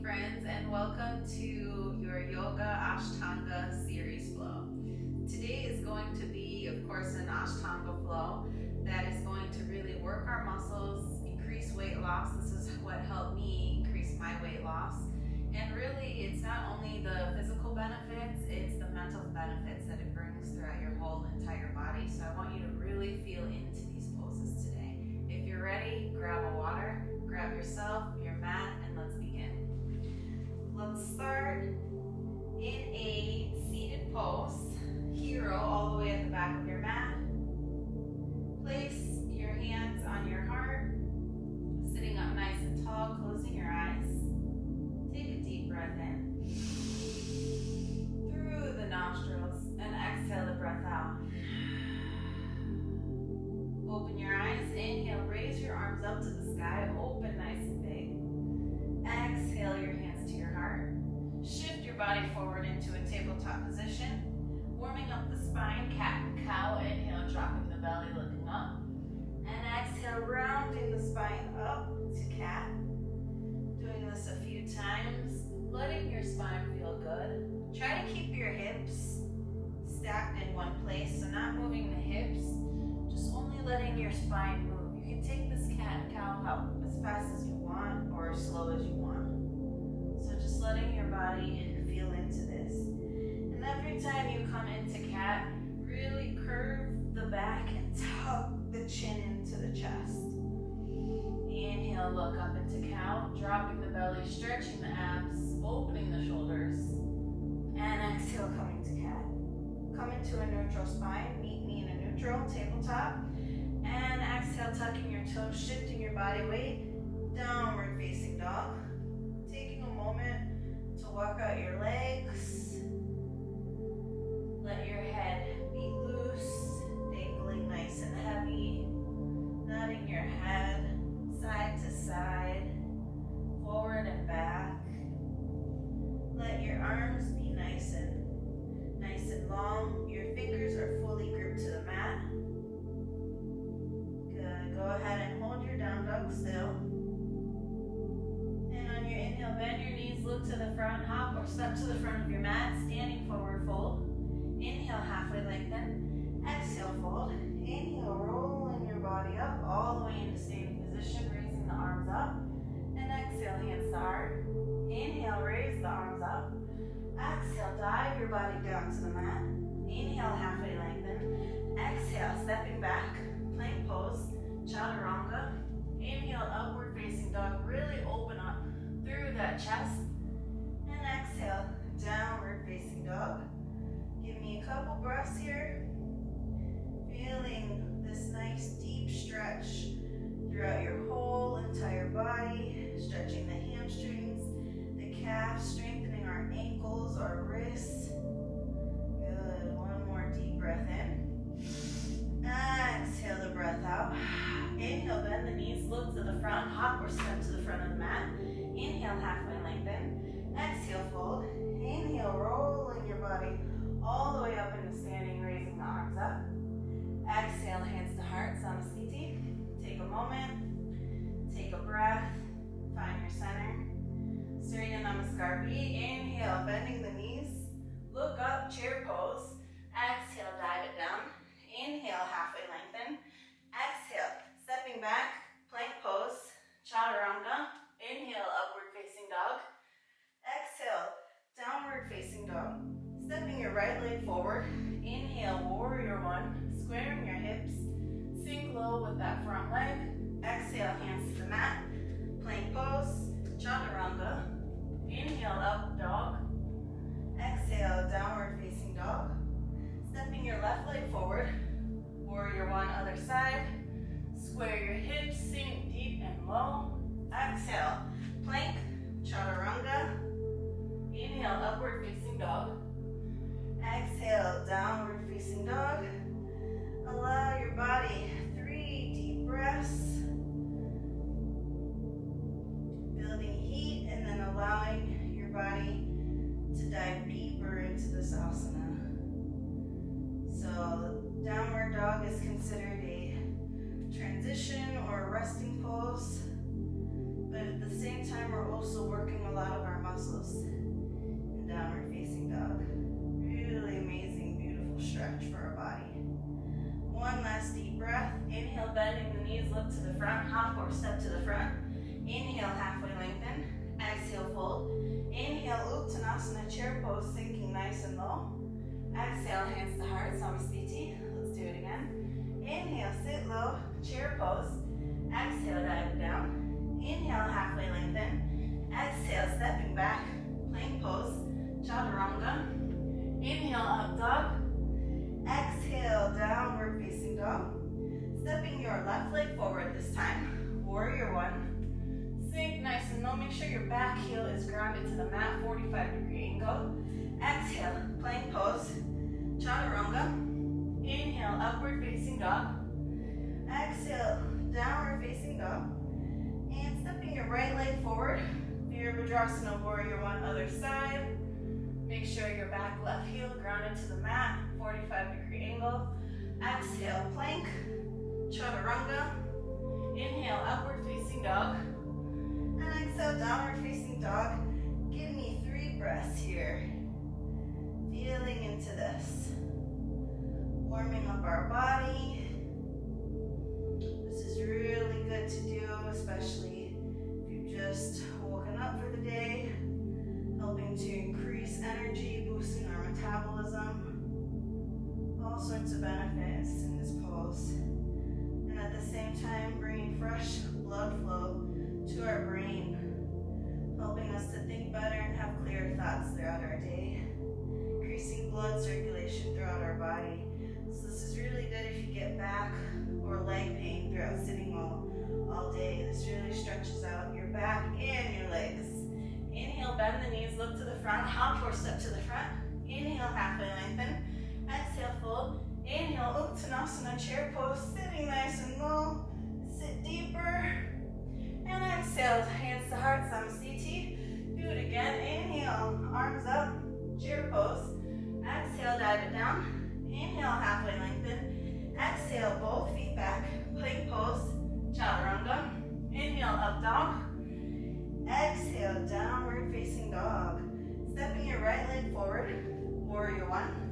friends, and welcome to your Yoga Ashtanga series flow. Today is going to be, of course, an Ashtanga flow that is going to really work our muscles, increase weight loss. This is what helped me increase my weight loss. And really, it's not only the physical benefits, it's the mental benefits that it brings throughout your whole entire body. So I want you to really feel into these poses today. If you're ready, grab a water, grab yourself, your mat, and let's begin. Let's start in a seated pose, hero, all the way at the back of your mat. Place your hands on your heart, sitting up nice and tall, closing your eyes. Take a deep breath in through the nostrils and exhale the breath out. Open your eyes, inhale, raise your arms up to the sky, open nice and big. Exhale your hands to your heart. Shift your body forward into a tabletop position. Warming up the spine, cat and cow. Inhale, dropping the belly, looking up. And exhale, rounding the spine up to cat. Doing this a few times, letting your spine feel good. Try to keep your hips stacked in one place, so not moving the hips, just only letting your spine move. You can take this cat and cow out as fast as you want or as slow as you want. So just letting your body feel into this. And every time you come into cat, really curve the back and tuck the chin into the chest. Inhale, look up into cow, dropping the belly, stretching the abs, opening the shoulders. And exhale, coming to cat. Come into a neutral spine, meet me in a neutral tabletop. And exhale, tucking your toes, shifting your body weight, downward facing dog. Taking a moment to walk out your legs. Let your head be loose, dangling nice and heavy. Nodding your head side to side, forward and back. Let your arms be nice and long. Your fingers are fully gripped to the mat. Good. Go ahead and hold your down dog still. And on your inhale, bend your knees, look to the front, hop or step to the front of your mat, standing forward fold. Inhale, halfway lengthen. Exhale, fold. Inhale, rolling your body up all the way into standing position, raising the arms up. And exhale, hands to heart. Inhale, raise the arms up. Exhale, dive your body down to the mat. Inhale, halfway lengthen. Exhale, stepping back, plank pose, chaturanga. Inhale, upward facing dog, really open up through that chest. And exhale, downward facing dog. Give me a couple breaths here. Feeling this nice deep stretch throughout your whole entire body. Stretching the hamstrings, the calves, strengthening our ankles, our wrists. Good. One more deep breath in. Exhale the breath out. Inhale, bend the knees, look to the front, hop or step to the front of the mat. Inhale, halfway lengthen. Exhale, fold. Inhale, rolling your body all the way up into standing, raising the arms up. Exhale, hands to heart, Samasthiti. Take a moment, take a breath, find your center. Surya Namaskar. Inhale, bending the knees, look up, chair pose. Exhale, dive it down. Inhale, halfway lengthen. Exhale, stepping back, plank pose, chaturanga. Inhale, upward facing dog. Exhale, downward facing dog. Stepping your right leg forward. Inhale, warrior one. Squaring your hips. Sink low with that front leg. Exhale, hands to the mat. Plank pose, chaturanga. Inhale, up dog. Exhale, downward facing dog. Stepping your left leg forward. Warrior one, other side. Square your hips, sink deep and low. Exhale, plank, chaturanga. Inhale, upward facing dog. Exhale, downward facing dog. Allow your body 3 deep breaths. Building heat and then allowing your body to dive deeper into this asana. So downward dog is considered a transition or a resting pose, but at the same time, we're also working a lot of our muscles in downward facing dog. Really amazing, beautiful stretch for our body. One last deep breath. Inhale, bending the knees, look to the front, hop or step to the front. Inhale, halfway lengthen. Exhale, fold. Inhale, Uttanasana, chair pose, sinking nice and low. Exhale, hands to heart, Samasthiti. Let's do it again. Inhale, sit low, chair pose. Exhale, dive down. Inhale, halfway lengthen. Exhale, stepping back, plank pose, chaturanga. Inhale, up dog. Exhale, downward facing dog. Stepping your left leg forward this time. Warrior one. Sink nice and low. Make sure your back heel is grounded to the mat, 45-degree angle. Exhale, plank pose, chaturanga. Inhale, upward facing dog. Exhale, downward facing dog. And stepping your right leg forward. Virabhadrasana, warrior one, other side. Make sure your back left heel grounded to the mat, 45-degree angle. Exhale, plank, chaturanga. Inhale, upward facing dog. And exhale, downward facing dog. Give me 3 breaths here. Feeling into this. Warming up our body. This is really good to do, especially if you've just woken up for the day. Helping to increase energy, boosting our metabolism. All sorts of benefits in this pose. And at the same time, bringing fresh blood flow to our brain, helping us to think better and have clear thoughts throughout our day, increasing blood circulation throughout our body. So this is really good if you get back or leg pain throughout sitting all day. This really stretches out your back and your legs. Inhale, bend the knees, look to the front, hop or step to the front. Inhale, halfway lengthen. Exhale, fold. Inhale, Uttanasana, chair pose, sitting nice and low. Sit deeper. And exhale, hands to heart, Samasthiti. Do it again. Inhale, arms up, chair pose. Exhale, dive it down. Inhale, halfway lengthen. Exhale, both feet back, plank pose, chaturanga. Inhale, up dog. Exhale, downward facing dog. Stepping your right leg forward, warrior one.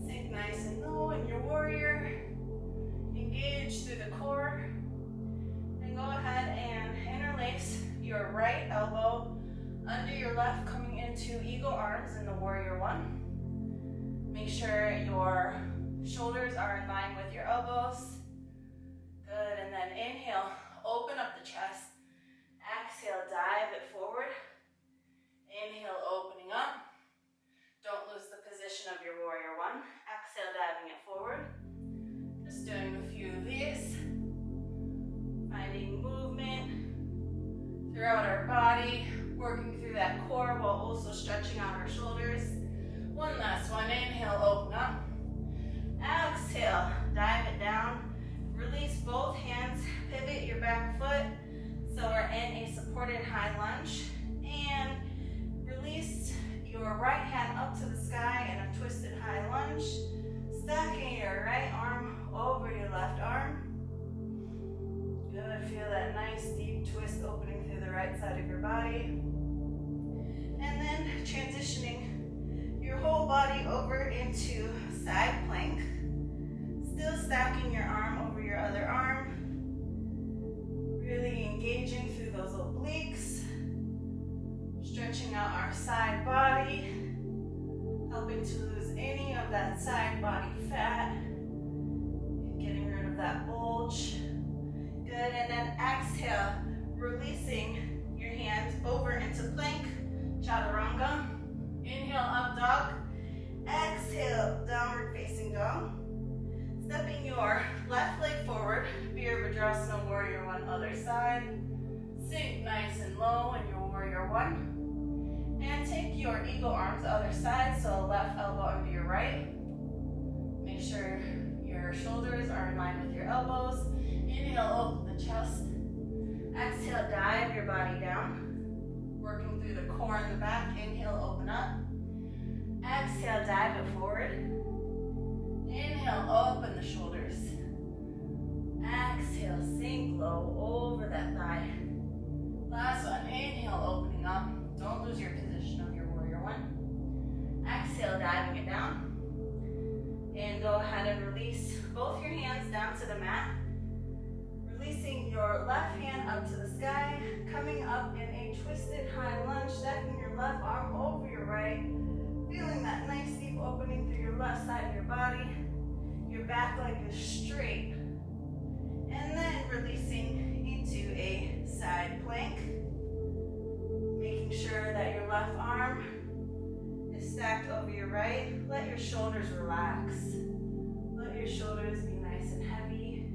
Sink nice and low in your warrior. Engage through the core. And go ahead and interlace your right elbow under your left, coming into eagle arms in the warrior one. Make sure your shoulders are in line with your elbows. Good, and then inhale, open up the chest. Exhale, dive it forward. Inhale, opening up. Don't lose the position of your warrior one. Exhale, diving it forward. Just doing a few of these. Finding movement throughout our body, working through that core while also stretching out our shoulders. One last one. Inhale, open up. Exhale, dive it down. Release both hands. Pivot your back foot. So we're in a supported high lunge. And release your right hand up to the sky in a twisted high lunge. Stacking your right arm over your left arm. Good, feel that nice deep twist opening through the right side of your body. And then transitioning your whole body over into side plank. Still stacking your arm over your other arm. Really engaging through those obliques. Stretching out our side body. Helping to lose any of that side body fat. Getting rid of that bulge. Good, and then exhale, releasing your hands over into plank, chaturanga. Inhale, up dog. Exhale, downward facing dog. Stepping your left leg forward, Virabhadrasana, warrior one, other side. Sink nice and low in your warrior one. And take your eagle arms other side, so left elbow under your right. Make sure your shoulders are in line with your elbows. Inhale, open the chest. Exhale, dive your body down. Working through the core and the back. Inhale, open up. Exhale, dive it forward. Inhale, open the shoulders. Exhale, sink low over that thigh. Last one. coming up in a twisted high lunge, stacking your left arm over your right, feeling that nice deep opening through your left side of your body. Your back leg is straight. And then releasing into a side plank. Making sure that your left arm is stacked over your right. Let your shoulders relax. Let your shoulders be nice and heavy.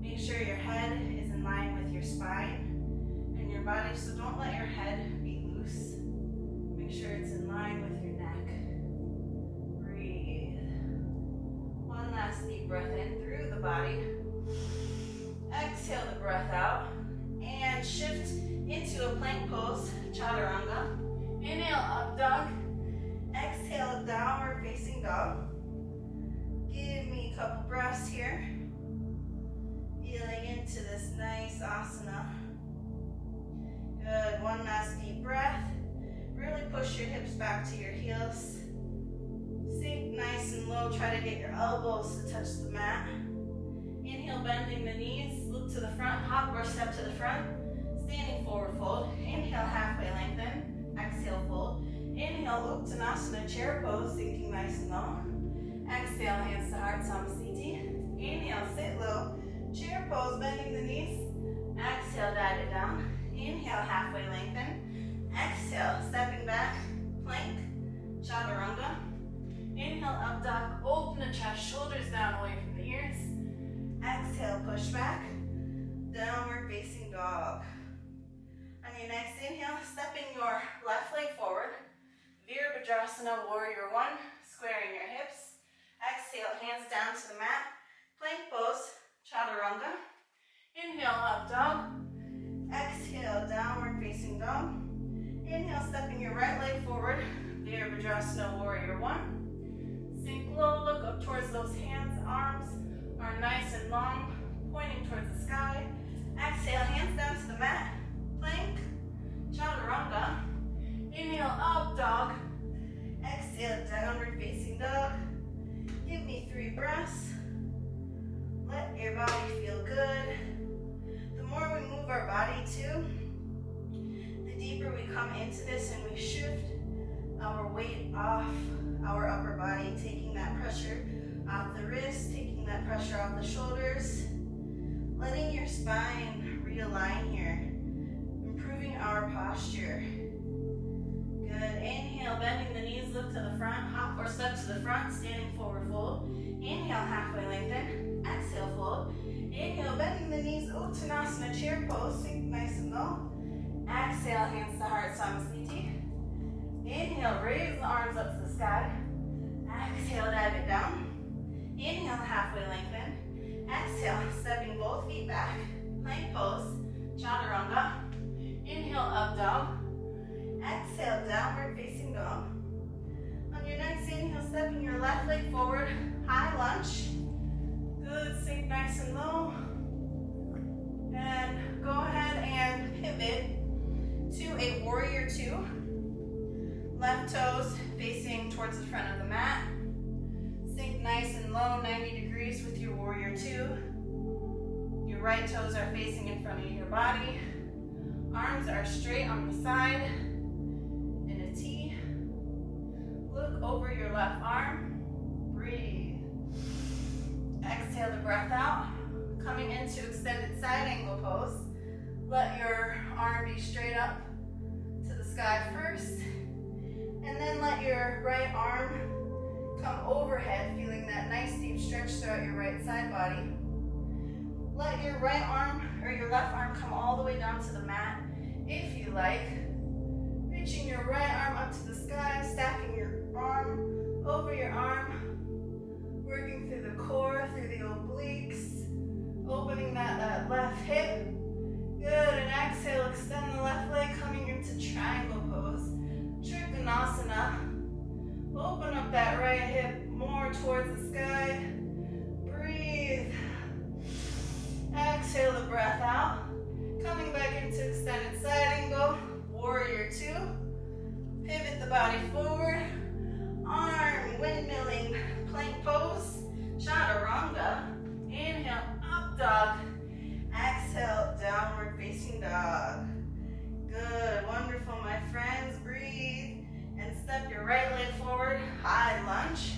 Make sure your head is in line with your spine and your body, so don't let your head be loose. Make sure it's in line with your neck. Breathe. One last deep breath in through the body. Exhale the breath out and shift into a plank pose, chaturanga. Inhale, up dog. Exhale, downward facing dog. Give me a couple breaths here. Feeling into this nice asana. Good, one last deep breath. Really push your hips back to your heels. Sink nice and low, try to get your elbows to touch the mat. Inhale, bending the knees, look to the front, hop or step to the front. Standing forward fold. Inhale, halfway lengthen. Exhale, fold. Inhale, Uttanasana, chair pose, sinking nice and low. Exhale, hands to heart, Samasthiti. Inhale, sit low. Chair pose, bending the knees. Exhale, dive it down. Inhale, halfway lengthen. Exhale, stepping back, plank, chaturanga. Inhale, up dog, open the chest, shoulders down away from the ears. Exhale, push back, downward facing dog. On your next inhale, stepping your left leg forward. Virabhadrasana, warrior one, squaring your hips. Exhale, hands down to the mat. Plank pose, chaturanga. Inhale, up dog. Exhale, downward facing dog. Inhale, stepping your right leg forward. Virabhadrasana, warrior one. Sink low, look up towards those hands. Arms are nice and long, pointing towards the sky. Exhale, hands down to the mat. Plank, chaturanga. Inhale, up dog. Exhale, downward facing dog. Give me 3 breaths. Let your body feel good. The more we move our body too, the deeper we come into this and we shift our weight off our upper body, taking that pressure off the wrists, taking that pressure off the shoulders, letting your spine realign here, improving our posture. Good. Inhale, bending the knees, look to the front, hop or step to the front, standing forward fold. Inhale, halfway lengthen. Exhale, fold. Inhale, bending the knees, Uttanasana, chair pose, sink nice and low. Exhale, hands to heart, Samasthiti. Inhale, raise the arms up to the sky. Exhale, dive it down. Inhale, halfway lengthen. Exhale, stepping both feet back. Plank pose, chaturanga. Inhale, up dog. Exhale, downward facing dog. On your next inhale, stepping your left leg forward, high lunge. Good, sink nice and low. And go ahead and pivot to a warrior two. Left toes facing towards the front of the mat. Sink nice and low, 90 degrees with your warrior two. Your right toes are facing in front of your body. Arms are straight on the side in a T. Look over your left arm. Breathe. Exhale the breath out. Coming into extended side angle pose. Let your arm be straight up to the sky first. And then let your right arm come overhead, feeling that nice deep stretch throughout your right side body. Let your right arm or your left arm come all the way down to the mat, if you like. Reaching your right arm up to the sky, stacking your arm over your arm, working through the core, through the obliques, opening that left hip. Good, and exhale, extend the left leg, coming into triangle pose. Trikonasana. Open up that right hip more towards the sky. Breathe. Exhale the breath out. Coming back into extended side angle. Warrior two. Pivot the body forward. Arm windmilling plank pose. Chaturanga. Inhale, up dog. Exhale, downward facing dog. dog. Good, wonderful, my friends. Breathe and step your right leg forward. High lunge.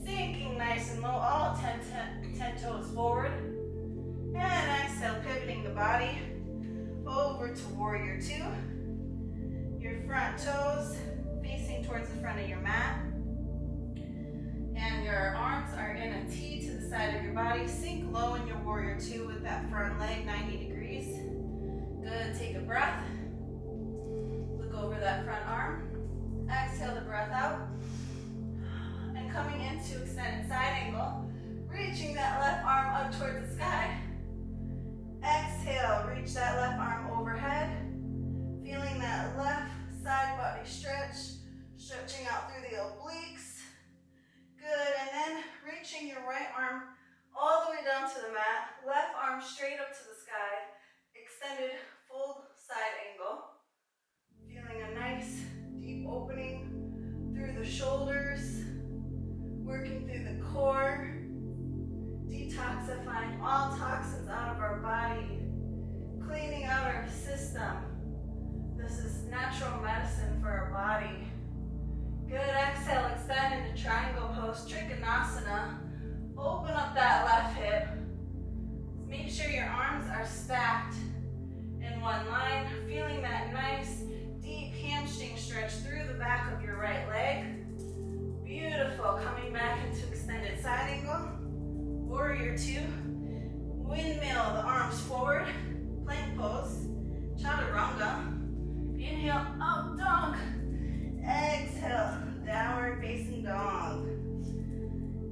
Sinking nice and low, all 10 toes forward. And exhale, pivoting the body over to warrior two. Your front toes facing towards the front of your mat. And your arms are in a T to the side of your body. Sink low in your warrior two with that front leg, 90 degrees. Good, take a breath. Look over that front arm. Exhale the breath out. And coming into extended side angle, reaching that left arm up towards the sky. Exhale, reach that left arm overhead. Feeling that left side body stretch, stretching out through the obliques. Good, and then reaching your right arm all the way down to the mat. Left arm straight up to the sky. Extended full side angle. Feeling a nice deep opening through the shoulders. Working through the core. Detoxifying all toxins out of our body. Cleaning out our system. This is natural medicine for our body. Good, exhale, extend into triangle pose, Trikonasana. Open up that left hip. Make sure your arms are stacked in one line. Feeling that nice, deep hamstring stretch through the back of your right leg. Beautiful, coming back into extended side angle. Warrior two. Windmill the arms forward. Plank pose. Chaturanga. Inhale, up dog. Exhale, downward facing dog.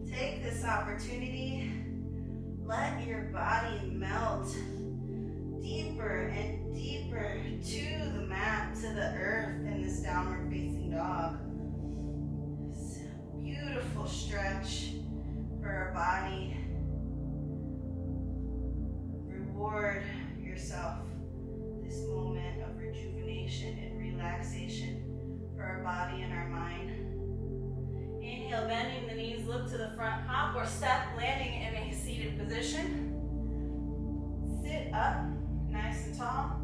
Take this opportunity. Let your body melt deeper and deeper to the mat, to the earth in this downward facing dog. It's a beautiful stretch for our body. Reward yourself this moment of rejuvenation and relaxation for our body and our mind. Inhale, bending the knees, look to the front, hop or step, landing in a seated position. Sit up, nice and tall,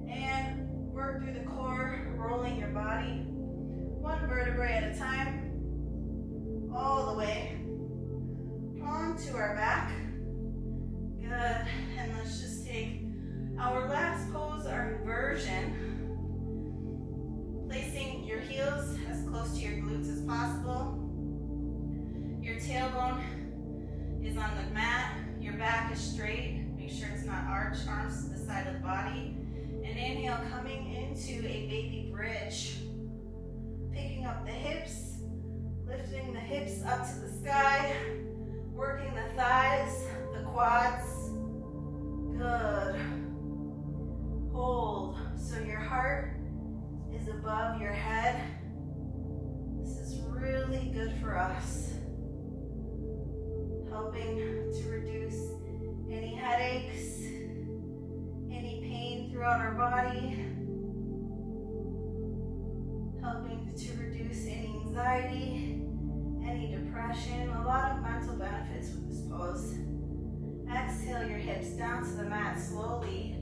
and work through the core, rolling your body one vertebrae at a time, all the way onto our back. Good, and let's just take our last pose, our inversion. Placing your heels as close to your glutes as possible. Your tailbone is on the mat. Your back is straight. Make sure it's not arched. Arms to the side of the body. And inhale, coming into a baby bridge. Picking up the hips. Lifting the hips up to the sky. Working the thighs, the quads. Good. Hold. So your heart is above your head. This is really good for us. Helping to reduce any headaches, any pain throughout our body. Helping to reduce any anxiety, any depression. A lot of mental benefits with this pose. Exhale your hips down to the mat slowly.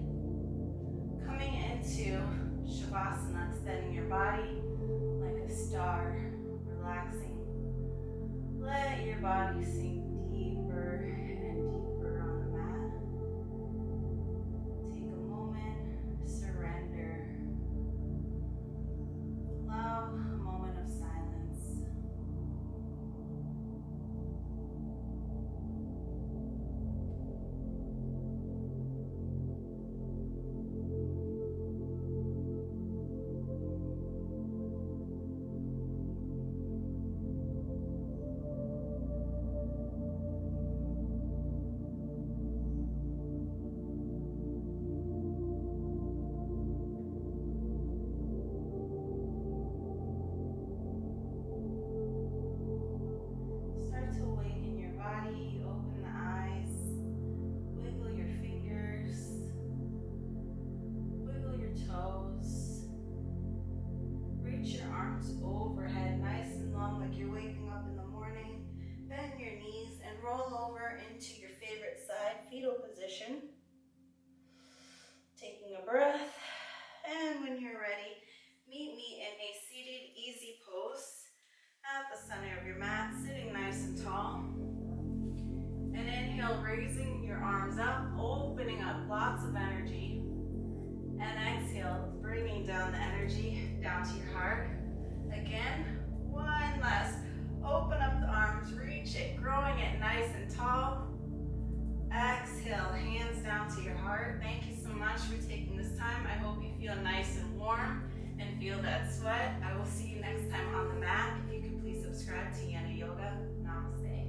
Coming into Shavasana, extending your body like a star, relaxing. Let your body sink deeper and deeper on the mat. Take a moment, surrender. Allow a moment of silence. raising your arms up, opening up lots of energy. And exhale, bringing down the energy down to your heart. Again, one last. Open up the arms, reach it, growing it nice and tall. Exhale, hands down to your heart. Thank you so much for taking this time. I hope you feel nice and warm and feel that sweat. I will see you next time on the mat. If you could please subscribe to Yena Yoga. Namaste.